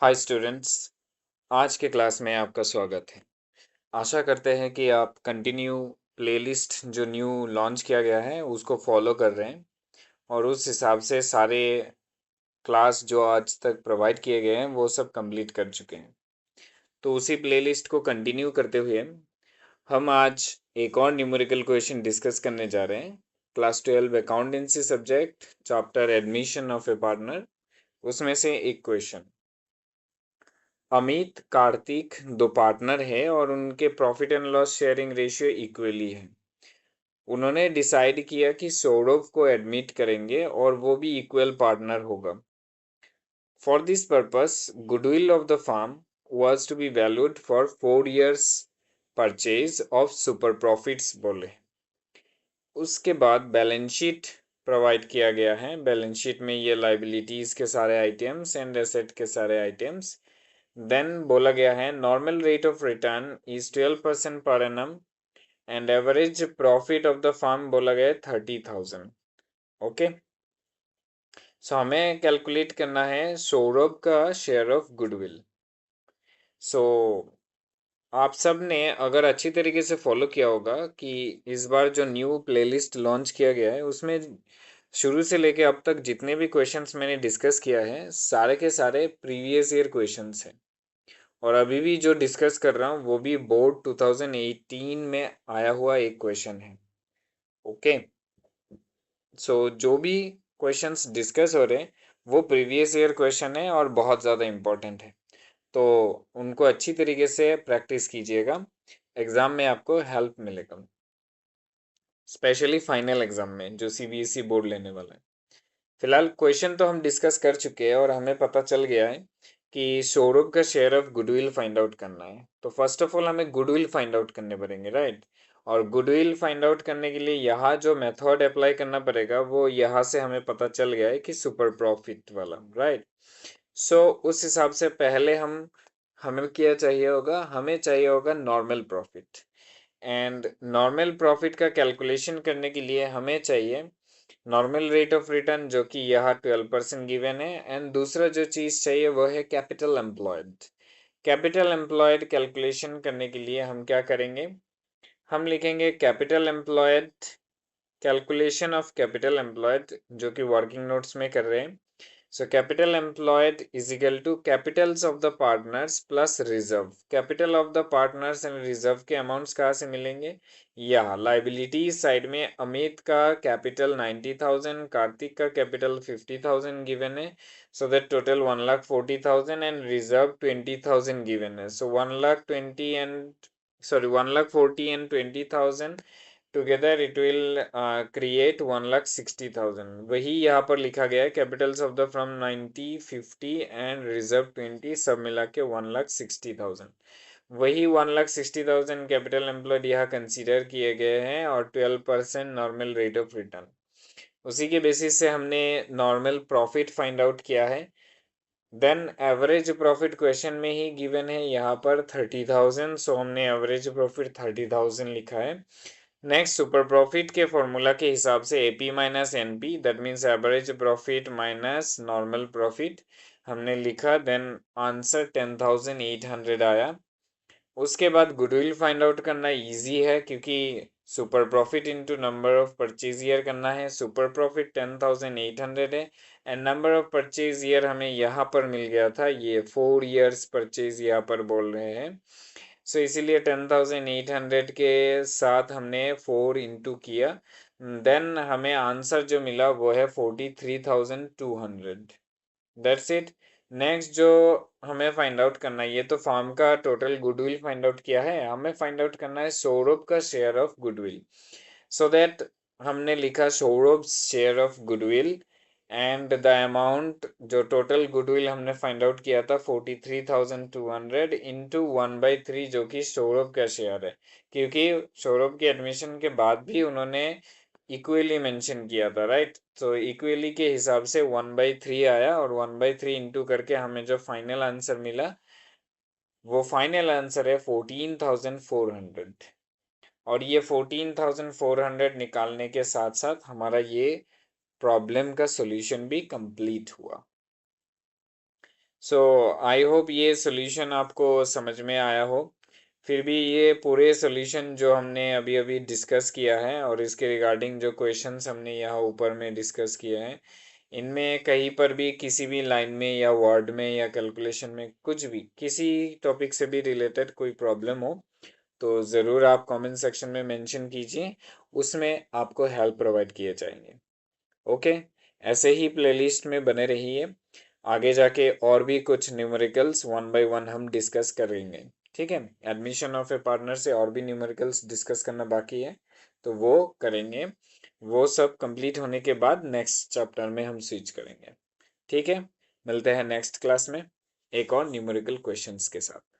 Hi students. आज के class में आपका स्वागत है। आशा करते हैं कि आप कंटिन्यू प्लेलिस्ट जो न्यू लॉन्च किया गया है उसको फॉलो कर रहे हैं और उस हिसाब से सारे क्लास जो आज तक प्रोवाइड किए गए हैं वो सब कंप्लीट कर चुके हैं। तो उसी प्लेलिस्ट को कंटिन्यू करते हुए हम आज एक और न्यूमेरिकल क्वेश्चन डिस्कस करने जा रहे हैं। Class 12 accountancy subject chapter admission of A partner, उसमें से एक क्वेश्चन। अमित कार्तिक दो पार्टनर है और उनके profit and loss sharing ratio equally है। उन्होंने डिसाइड किया कि सौरभ को एडमिट करेंगे और वो भी इक्वल पार्टनर होगा। For this purpose goodwill of the firm was to be valued for 4 years purchase of super profits बोले। उसके बाद बैलेंस शीट प्रोवाइड किया गया है। बैलेंस शीट में ये लाइबिलिटीज के सारे आइटम्स एंड एसेट के सारे आइटम्स। देन बोला गया है normal rate of return is 12% per annum and average profit of the firm बोला गया है 30,000। ओके, सो हमें कैलकुलेट करना है सौरभ का शेयर ऑफ गुडविल। सो आप सब ने अगर अच्छी तरीके से फॉलो किया होगा कि इस बार जो न्यू प्लेलिस्ट लॉन्च किया गया है उसमें शुरू से लेके अब तक जितने भी क्वेश्चंस मैंने डिस्कस किया है सारे के सारे प्रीवियस ईयर क्वेश्चंस हैं। और अभी भी जो डिस्कस कर रहा हूँ वो भी बोर्ड 2018 में आया हुआ एक क्वेश्चन है। ओके, सो जो भी क्वेश्चंस डिस्कस हो रहे हैं वो प्रीवियस ईयर क्वेश्चन है और बहुत ज़्यादा इम्पोर्टेंट है। तो उनको अच्छी तरीके से प्रैक्टिस कीजिएगा, एग्ज़ाम में आपको हेल्प मिलेगा, स्पेशली फाइनल एग्ज़ाम में जो सीबीएसई बोर्ड लेने वाला है। फिलहाल क्वेश्चन तो हम डिस्कस कर चुके हैं और हमें पता चल गया है कि सौरभ का share of goodwill find out करना है। तो फर्स्ट ऑफ ऑल हमें गुडविल फाइंड आउट करने पड़ेंगे, राइट। और गुडविल फाइंड आउट करने के लिए यहाँ जो मेथड अप्लाई करना पड़ेगा वो यहाँ से हमें पता चल गया है कि सुपर प्रॉफिट वाला, राइट। सो उस हिसाब से पहले हमें क्या चाहिए होगा, हमें चाहिए होगा normal profit. And normal profit का कैलकुलेशन करने के लिए हमें चाहिए नॉर्मल रेट ऑफ रिटर्न जो कि यहाँ 12% गिवन है। एंड दूसरा जो चीज चाहिए वो है capital employed. Capital employed calculation करने के लिए हम क्या करेंगे, हम लिखेंगे capital employed, calculation of capital employed जो कि वर्किंग नोट्स में कर रहे हैं। So capital employed is equal to capitals of the partners plus reserve. Capital of the partners and reserve के amounts कहाँ से मिलेंगे, यहाँ liabilities साइड में अमित का कैपिटल 90,000, कार्तिक का कैपिटल 50,000 गिवन है। So that total 1,40,000 and reserve 20,000 given है। So 1,20,000 and 1,40,000 and 20,000 together it will create 1,60,000। वही यहाँ पर लिखा गया है Capitals of the from 90, 50 and reserve 20 सब मिला के 1,60,000। वही 1,60,000 कैपिटल एम्प्लॉयड यहाँ कंसीडर किए गए हैं और 12% नॉर्मल रेट ऑफ रिटर्न। उसी के बेसिस से हमने नॉर्मल प्रॉफिट फाइंड आउट किया है। देन एवरेज प्रॉफिट क्वेश्चन में ही गिवन है यहाँ पर 30,000, सो हमने एवरेज प्रॉफिट 30,000 लिखा है। नेक्स्ट सुपर प्रॉफिट के फॉर्मूला के हिसाब से AP minus NP that means average profit minus normal profit हमने लिखा। देन आंसर 10,800 आया। उसके बाद गुडविल फाइंड आउट करना इजी है क्योंकि super profit into number of purchase year करना है। सुपर प्रॉफिट 10,800 है and number of purchase year हमें यहाँ पर मिल गया था, ये 4 years परचेज यहाँ पर बोल रहे हैं। सो इसीलिए 10,800 के साथ हमने 4 इंटू किया। देन हमें आंसर जो मिला वो है 43,200। That's it. नेक्स्ट जो हमें फाइंड आउट करना है, ये तो फॉर्म का टोटल गुडविल फाइंड आउट किया है, हमें फाइंड आउट करना है सौरभ का share of goodwill. So that हमने लिखा Saurabh share of goodwill and the amount जो टोटल गुडविल हमने फाइंड आउट किया था 43,200 इंटू 1/3 जो कि सौरभ का शेयर है, क्योंकि सौरभ के एडमिशन के बाद भी उन्होंने इक्वली मेंशन किया था, राइट। तो इक्वली के हिसाब से 1/3 आया और 1/3 इंटू करके हमें जो फाइनल आंसर मिला वो फाइनल आंसर है 14,400। और ये 14,400 निकालने के साथ साथ हमारा ये प्रॉब्लम का सॉल्यूशन भी कंप्लीट हुआ। सो आई होप ये सोल्यूशन आपको समझ में आया हो। फिर भी ये पूरे सोल्यूशन जो हमने अभी अभी डिस्कस किया है और इसके रिगार्डिंग जो क्वेश्चंस हमने यहाँ ऊपर में डिस्कस किए हैं, इनमें कहीं पर भी किसी भी लाइन में या वर्ड में या कैलकुलेशन में कुछ भी किसी टॉपिक से भी रिलेटेड कोई प्रॉब्लम हो तो ज़रूर आप कमेंट सेक्शन में मेंशन कीजिए, उसमें आपको हेल्प प्रोवाइड किए जाएंगे। ओके, ऐसे ही प्लेलिस्ट में बने रहिए, आगे जाके और भी कुछ न्यूमेरिकल्स वन बाय वन हम डिस्कस करेंगे। ठीक है, एडमिशन ऑफ ए पार्टनर से और भी न्यूमेरिकल्स डिस्कस करना बाकी है, तो वो करेंगे। वो सब कंप्लीट होने के बाद नेक्स्ट चैप्टर में हम स्विच करेंगे। ठीक है, मिलते हैं नेक्स्ट क्लास में एक और न्यूमेरिकल क्वेश्चंस के साथ।